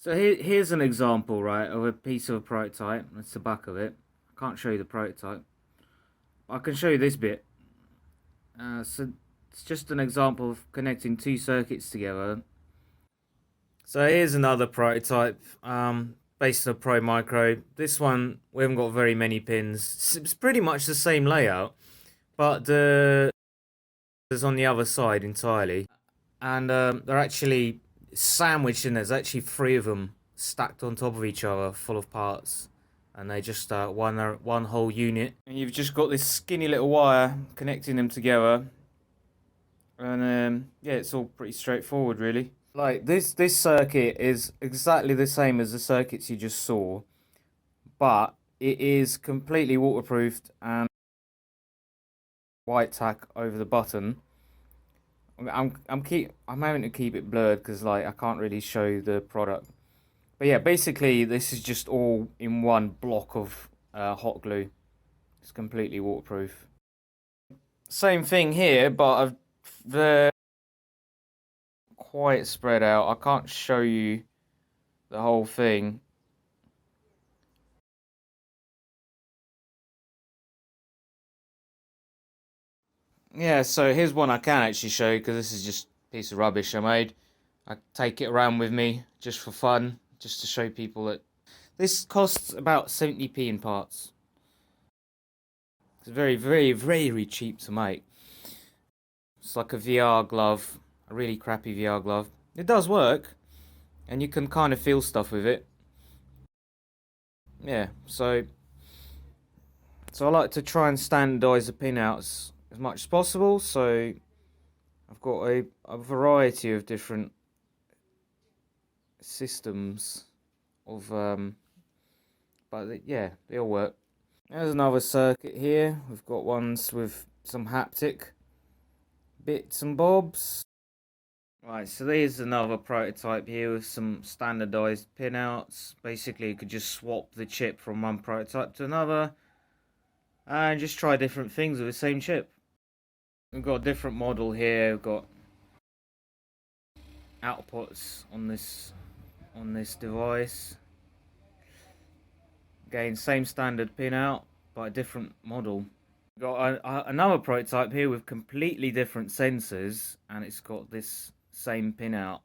So here's an example, right, of a piece of a prototype. That's the back of it. I can't show you the prototype. I can show you this bit. So it's just an example of connecting two circuits together. So here's another prototype based on a Pro Micro. This one, we haven't got very many pins. It's pretty much the same layout, but the is on the other side entirely. And they're actually sandwiched in. There's actually three of them stacked on top of each other, full of parts. And they just one whole unit. And you've just got this skinny little wire connecting them together. And yeah, it's all pretty straightforward, really. Like this circuit is exactly the same as the circuits you just saw, but it is completely waterproofed and white tack over the button. I'm having to keep it blurred because like I can't really show the product. But yeah, basically this is just all in one block of hot glue. It's completely waterproof. Same thing here, but they're quite spread out. I can't show you the whole thing. Yeah, so here's one I can actually show you because this is just a piece of rubbish I made. I take it around with me just for fun, just to show people that this costs about 70p in parts. It's very, very, very cheap to make. It's like a VR glove, a really crappy VR glove. It does work, and you can kind of feel stuff with it. Yeah, so I like to try and standardise the pinouts as much as possible. So I've got a variety of different systems of but yeah, they all work. There's another circuit here. We've got ones with some haptic bits and bobs. Right, so there's another prototype here with some standardized pinouts. Basically, you could just swap the chip from one prototype to another and just try different things with the same chip. We've got a different model here. We've got outputs on this device. Again, same standard pinout, but a different model. We've got another prototype here with completely different sensors, and it's got this same pinout.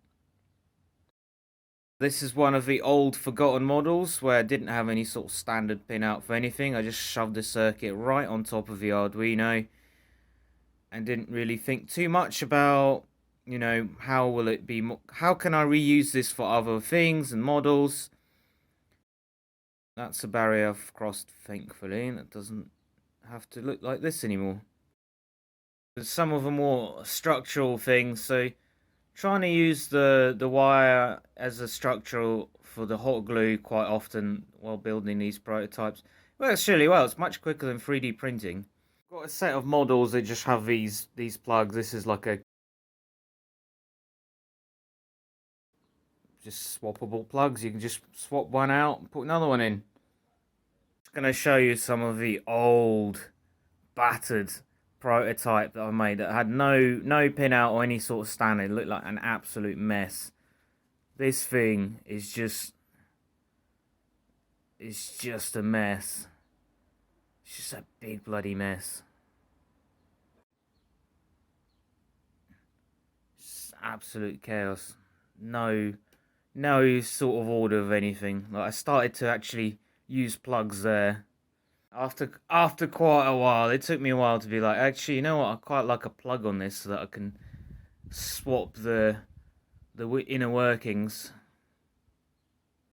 This is one of the old forgotten models where I didn't have any sort of standard pinout for anything. I just shoved the circuit right on top of the Arduino and didn't really think too much about, you know, how will it be, how can I reuse this for other things and models. That's a barrier I've crossed, thankfully, and it doesn't have to look like this anymore. There's some of the more structural things, so trying to use the wire as a structural for the hot glue quite often while building these prototypes works really well. It's much quicker than 3D printing. Got a set of models that just have these plugs. This is like a just swappable plugs. You can just swap one out and put another one in. Just gonna show you some of the old battered prototype that I made that had no pinout or any sort of standard. It looked like an absolute mess. This thing is just a mess. It's just a big bloody mess. It's absolute chaos. No sort of order of anything. Like I started to actually use plugs there. After quite a while, it took me a while to be like, actually, you know what? I quite like a plug on this so that I can swap the inner workings.